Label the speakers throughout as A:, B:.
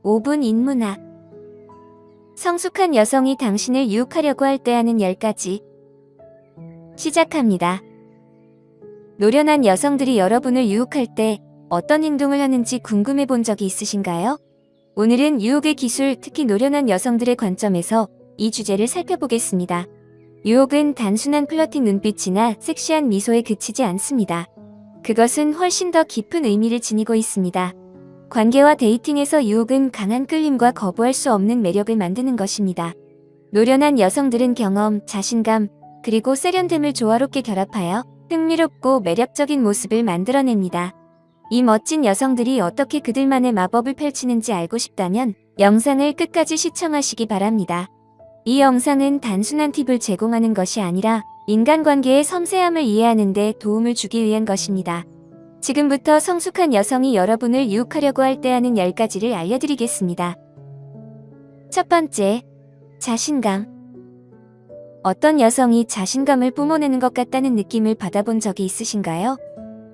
A: 5분 인문학. 성숙한 여성이 당신을 유혹하려고 할 때 하는 10가지. 시작합니다. 노련한 여성들이 여러분을 유혹할 때 어떤 행동을 하는지 궁금해 본 적이 있으신가요? 오늘은 유혹의 기술, 특히 노련한 여성들의 관점에서 이 주제를 살펴보겠습니다. 유혹은 단순한 플러팅 눈빛이나 섹시한 미소에 그치지 않습니다. 그것은 훨씬 더 깊은 의미를 지니고 있습니다. 관계와 데이팅에서 유혹은 강한 끌림과 거부할 수 없는 매력을 만드는 것입니다. 노련한 여성들은 경험, 자신감, 그리고 세련됨을 조화롭게 결합하여 흥미롭고 매력적인 모습을 만들어냅니다. 이 멋진 여성들이 어떻게 그들만의 마법을 펼치는지 알고 싶다면 영상을 끝까지 시청하시기 바랍니다. 이 영상은 단순한 팁을 제공하는 것이 아니라 인간관계의 섬세함을 이해하는 데 도움을 주기 위한 것입니다. 지금부터 성숙한 여성이 여러분을 유혹하려고 할 때 하는 10가지를 알려드리겠습니다. 첫 번째, 자신감. 어떤 여성이 자신감을 뿜어내는 것 같다는 느낌을 받아본 적이 있으신가요?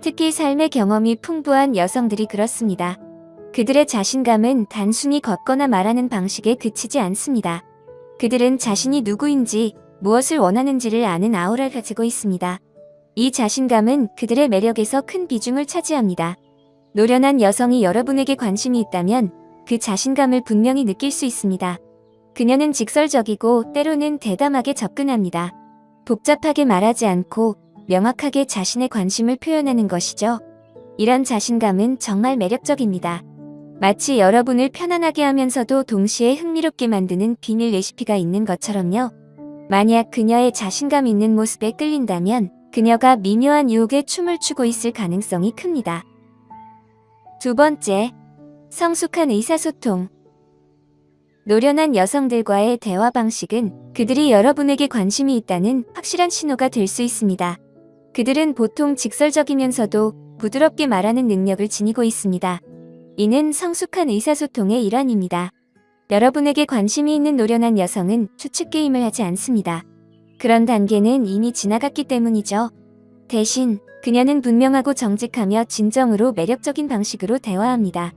A: 특히 삶의 경험이 풍부한 여성들이 그렇습니다. 그들의 자신감은 단순히 걷거나 말하는 방식에 그치지 않습니다. 그들은 자신이 누구인지, 무엇을 원하는지를 아는 아우라를 가지고 있습니다. 이 자신감은 그들의 매력에서 큰 비중을 차지합니다. 노련한 여성이 여러분에게 관심이 있다면 그 자신감을 분명히 느낄 수 있습니다. 그녀는 직설적이고 때로는 대담하게 접근합니다. 복잡하게 말하지 않고 명확하게 자신의 관심을 표현하는 것이죠. 이런 자신감은 정말 매력적입니다. 마치 여러분을 편안하게 하면서도 동시에 흥미롭게 만드는 비밀 레시피가 있는 것처럼요. 만약 그녀의 자신감 있는 모습에 끌린다면 그녀가 미묘한 유혹에 춤을 추고 있을 가능성이 큽니다. 두 번째, 성숙한 의사소통. 노련한 여성들과의 대화 방식은 그들이 여러분에게 관심이 있다는 확실한 신호가 될 수 있습니다. 그들은 보통 직설적이면서도 부드럽게 말하는 능력을 지니고 있습니다. 이는 성숙한 의사소통의 일환입니다. 여러분에게 관심이 있는 노련한 여성은 추측 게임을 하지 않습니다. 그런 단계는 이미 지나갔기 때문이죠. 대신 그녀는 분명하고 정직하며 진정으로 매력적인 방식으로 대화합니다.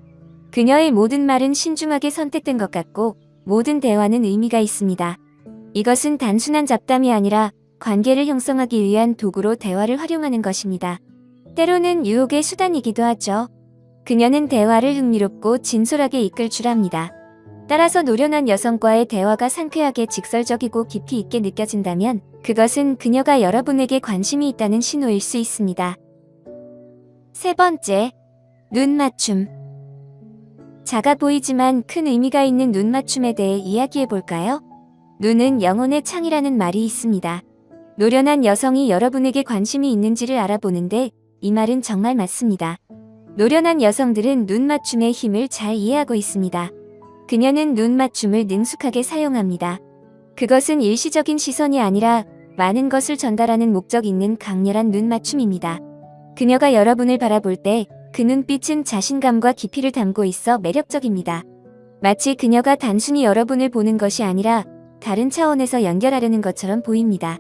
A: 그녀의 모든 말은 신중하게 선택된 것 같고 모든 대화는 의미가 있습니다. 이것은 단순한 잡담이 아니라 관계를 형성하기 위한 도구로 대화를 활용하는 것입니다. 때로는 유혹의 수단이기도 하죠. 그녀는 대화를 흥미롭고 진솔하게 이끌 줄 압니다. 따라서 노련한 여성과의 대화가 상쾌하게 직설적이고 깊이 있게 느껴진다면 그것은 그녀가 여러분에게 관심이 있다는 신호일 수 있습니다. 세 번째, 눈맞춤. 작아 보이지만 큰 의미가 있는 눈맞춤에 대해 이야기해 볼까요? 눈은 영혼의 창이라는 말이 있습니다. 노련한 여성이 여러분에게 관심이 있는지를 알아보는데 이 말은 정말 맞습니다. 노련한 여성들은 눈맞춤의 힘을 잘 이해하고 있습니다. 그녀는 눈맞춤을 능숙하게 사용합니다. 그것은 일시적인 시선이 아니라 많은 것을 전달하는 목적 있는 강렬한 눈맞춤입니다. 그녀가 여러분을 바라볼 때 그 눈빛은 자신감과 깊이를 담고 있어 매력적입니다. 마치 그녀가 단순히 여러분을 보는 것이 아니라 다른 차원에서 연결하려는 것처럼 보입니다.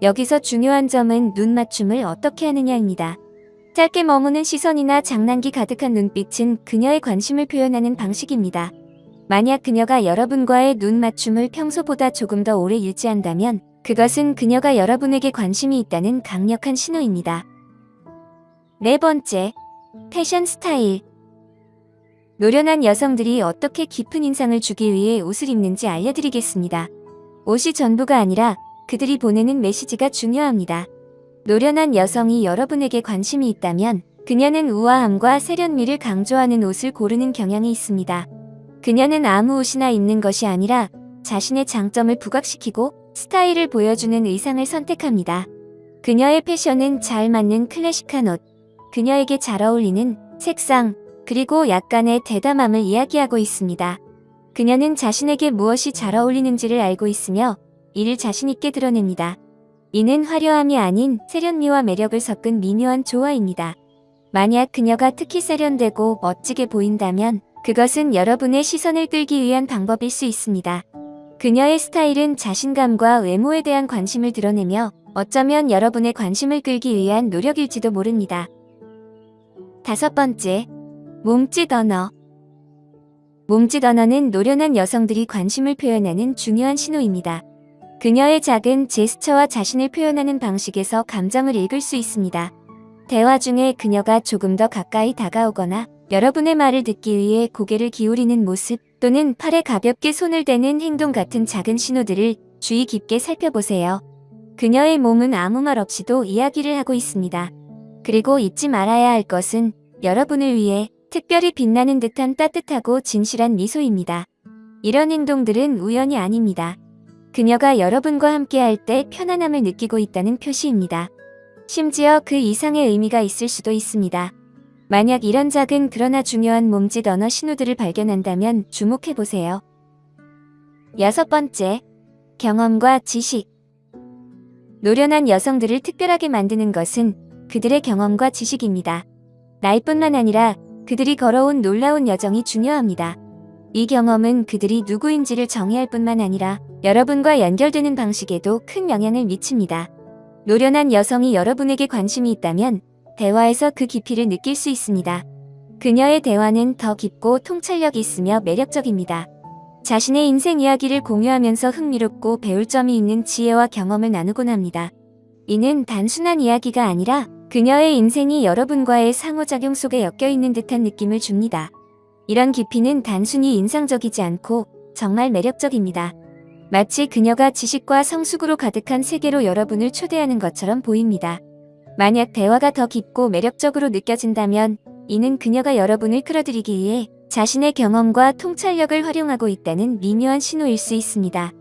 A: 여기서 중요한 점은 눈맞춤을 어떻게 하느냐입니다. 짧게 머무는 시선이나 장난기 가득한 눈빛은 그녀의 관심을 표현하는 방식입니다. 만약 그녀가 여러분과의 눈맞춤을 평소보다 조금 더 오래 유지한다면 그것은 그녀가 여러분에게 관심이 있다는 강력한 신호입니다. 네 번째, 패션 스타일. 노련한 여성들이 어떻게 깊은 인상을 주기 위해 옷을 입는지 알려드리겠습니다. 옷이 전부가 아니라 그들이 보내는 메시지가 중요합니다. 노련한 여성이 여러분에게 관심이 있다면 그녀는 우아함과 세련미를 강조하는 옷을 고르는 경향이 있습니다. 그녀는 아무 옷이나 입는 것이 아니라 자신의 장점을 부각시키고 스타일을 보여주는 의상을 선택합니다. 그녀의 패션은 잘 맞는 클래식한 옷, 그녀에게 잘 어울리는 색상, 그리고 약간의 대담함을 이야기하고 있습니다. 그녀는 자신에게 무엇이 잘 어울리는지를 알고 있으며 이를 자신있게 드러냅니다. 이는 화려함이 아닌 세련미와 매력을 섞은 미묘한 조화입니다. 만약 그녀가 특히 세련되고 멋지게 보인다면 그것은 여러분의 시선을 끌기 위한 방법일 수 있습니다. 그녀의 스타일은 자신감과 외모에 대한 관심을 드러내며 어쩌면 여러분의 관심을 끌기 위한 노력일지도 모릅니다. 다섯 번째, 몸짓 언어. 몸짓 언어는 노련한 여성들이 관심을 표현하는 중요한 신호입니다. 그녀의 작은 제스처와 자신을 표현하는 방식에서 감정을 읽을 수 있습니다. 대화 중에 그녀가 조금 더 가까이 다가오거나 여러분의 말을 듣기 위해 고개를 기울이는 모습 또는 팔에 가볍게 손을 대는 행동 같은 작은 신호들을 주의 깊게 살펴보세요. 그녀의 몸은 아무 말 없이도 이야기를 하고 있습니다. 그리고 잊지 말아야 할 것은 여러분을 위해 특별히 빛나는 듯한 따뜻하고 진실한 미소입니다. 이런 행동들은 우연이 아닙니다. 그녀가 여러분과 함께할 때 편안함을 느끼고 있다는 표시입니다. 심지어 그 이상의 의미가 있을 수도 있습니다. 만약 이런 작은 그러나 중요한 몸짓 언어 신호들을 발견한다면 주목해보세요. 6번째, 경험과 지식. 노련한 여성들을 특별하게 만드는 것은 그들의 경험과 지식입니다. 나이뿐만 아니라 그들이 걸어온 놀라운 여정이 중요합니다. 이 경험은 그들이 누구인지를 정의할 뿐만 아니라 여러분과 연결되는 방식에도 큰 영향을 미칩니다. 노련한 여성이 여러분에게 관심이 있다면 대화에서 그 깊이를 느낄 수 있습니다. 그녀의 대화는 더 깊고 통찰력 있으며 매력적입니다. 자신의 인생 이야기를 공유하면서 흥미롭고 배울 점이 있는 지혜와 경험을 나누곤 합니다. 이는 단순한 이야기가 아니라 그녀의 인생이 여러분과의 상호작용 속에 엮여있는 듯한 느낌을 줍니다. 이런 깊이는 단순히 인상적이지 않고 정말 매력적입니다. 마치 그녀가 지식과 성숙으로 가득한 세계로 여러분을 초대하는 것처럼 보입니다. 만약 대화가 더 깊고 매력적으로 느껴진다면 이는 그녀가 여러분을 끌어들이기 위해 자신의 경험과 통찰력을 활용하고 있다는 미묘한 신호일 수 있습니다.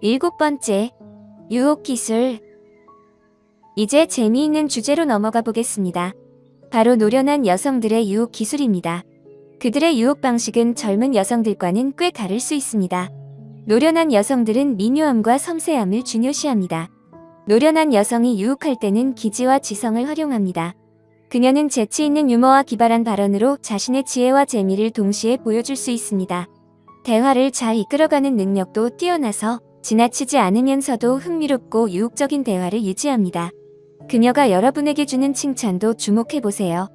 A: 7번째, 유혹 기술. 이제 재미있는 주제로 넘어가 보겠습니다. 바로 노련한 여성들의 유혹 기술입니다. 그들의 유혹 방식은 젊은 여성들과는 꽤 다를 수 있습니다. 노련한 여성들은 미묘함과 섬세함을 중요시합니다. 노련한 여성이 유혹할 때는 기지와 지성을 활용합니다. 그녀는 재치 있는 유머와 기발한 발언으로 자신의 지혜와 재미를 동시에 보여줄 수 있습니다. 대화를 잘 이끌어가는 능력도 뛰어나서 지나치지 않으면서도 흥미롭고 유혹적인 대화를 유지합니다. 그녀가 여러분에게 주는 칭찬도 주목해보세요.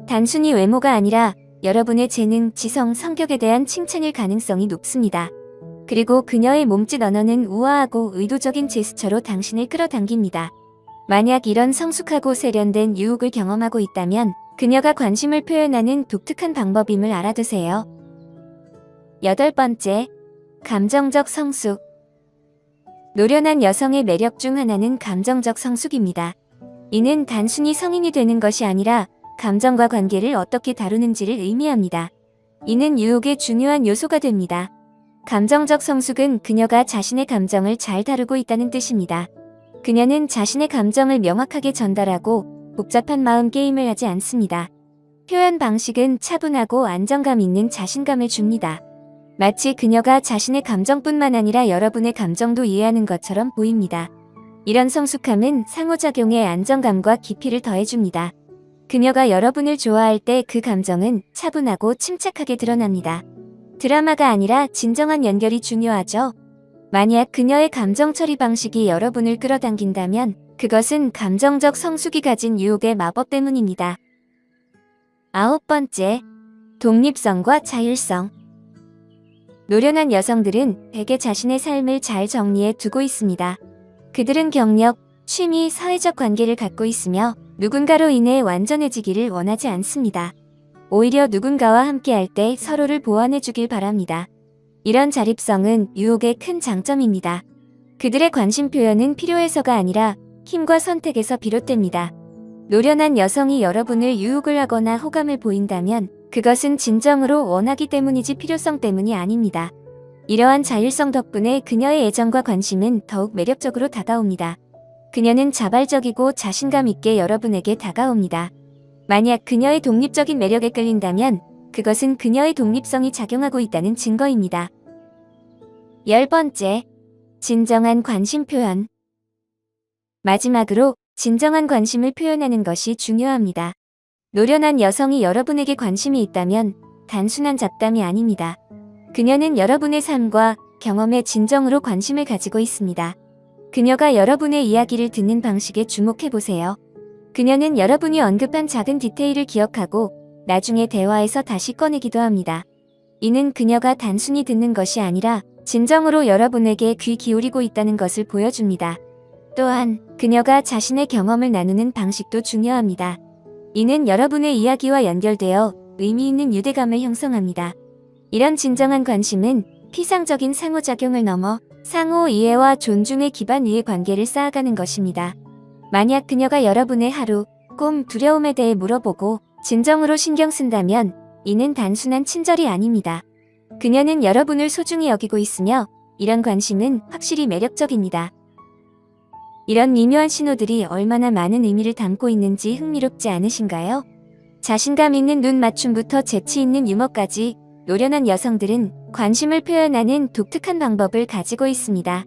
A: 단순히 외모가 아니라 여러분의 재능, 지성, 성격에 대한 칭찬일 가능성이 높습니다. 그리고 그녀의 몸짓 언어는 우아하고 의도적인 제스처로 당신을 끌어당깁니다. 만약 이런 성숙하고 세련된 유혹을 경험하고 있다면 그녀가 관심을 표현하는 독특한 방법임을 알아두세요. 8번째, 감정적 성숙. 노련한 여성의 매력 중 하나는 감정적 성숙입니다. 이는 단순히 성인이 되는 것이 아니라 감정과 관계를 어떻게 다루는지를 의미합니다. 이는 유혹의 중요한 요소가 됩니다. 감정적 성숙은 그녀가 자신의 감정을 잘 다루고 있다는 뜻입니다. 그녀는 자신의 감정을 명확하게 전달하고 복잡한 마음 게임을 하지 않습니다. 표현 방식은 차분하고 안정감 있는 자신감을 줍니다. 마치 그녀가 자신의 감정뿐만 아니라 여러분의 감정도 이해하는 것처럼 보입니다. 이런 성숙함은 상호작용의 안정감과 깊이를 더해줍니다. 그녀가 여러분을 좋아할 때 그 감정은 차분하고 침착하게 드러납니다. 드라마가 아니라 진정한 연결이 중요하죠. 만약 그녀의 감정 처리 방식이 여러분을 끌어당긴다면 그것은 감정적 성숙이 가진 유혹의 마법 때문입니다. 9번째, 독립성과 자율성. 노련한 여성들은 대개 자신의 삶을 잘 정리해 두고 있습니다. 그들은 경력, 취미, 사회적 관계를 갖고 있으며 누군가로 인해 완전해지기를 원하지 않습니다. 오히려 누군가와 함께할 때 서로를 보완해 주길 바랍니다. 이런 자립성은 유혹의 큰 장점입니다. 그들의 관심 표현은 필요해서가 아니라 힘과 선택에서 비롯됩니다. 노련한 여성이 여러분을 유혹을 하거나 호감을 보인다면 그것은 진정으로 원하기 때문이지 필요성 때문이 아닙니다. 이러한 자율성 덕분에 그녀의 애정과 관심은 더욱 매력적으로 다가옵니다. 그녀는 자발적이고 자신감 있게 여러분에게 다가옵니다. 만약 그녀의 독립적인 매력에 끌린다면 그것은 그녀의 독립성이 작용하고 있다는 증거입니다. 10번째, 진정한 관심 표현. 마지막으로 진정한 관심을 표현하는 것이 중요합니다. 노련한 여성이 여러분에게 관심이 있다면 단순한 잡담이 아닙니다. 그녀는 여러분의 삶과 경험에 진정으로 관심을 가지고 있습니다. 그녀가 여러분의 이야기를 듣는 방식에 주목해보세요. 그녀는 여러분이 언급한 작은 디테일을 기억하고 나중에 대화에서 다시 꺼내기도 합니다. 이는 그녀가 단순히 듣는 것이 아니라 진정으로 여러분에게 귀 기울이고 있다는 것을 보여줍니다. 또한 그녀가 자신의 경험을 나누는 방식도 중요합니다. 이는 여러분의 이야기와 연결되어 의미 있는 유대감을 형성합니다. 이런 진정한 관심은 피상적인 상호작용을 넘어 상호 이해와 존중의 기반 위의 관계를 쌓아가는 것입니다. 만약 그녀가 여러분의 하루, 꿈, 두려움에 대해 물어보고 진정으로 신경 쓴다면 이는 단순한 친절이 아닙니다. 그녀는 여러분을 소중히 여기고 있으며 이런 관심은 확실히 매력적입니다. 이런 미묘한 신호들이 얼마나 많은 의미를 담고 있는지 흥미롭지 않으신가요? 자신감 있는 눈 맞춤부터 재치 있는 유머까지 노련한 여성들은 관심을 표현하는 독특한 방법을 가지고 있습니다.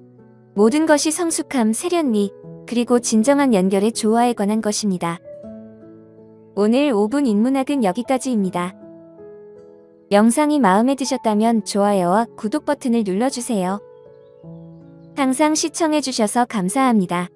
A: 모든 것이 성숙함, 세련미, 그리고 진정한 연결의 조화에 관한 것입니다. 오늘 5분 인문학은 여기까지입니다. 영상이 마음에 드셨다면 좋아요와 구독 버튼을 눌러주세요. 항상 시청해주셔서 감사합니다.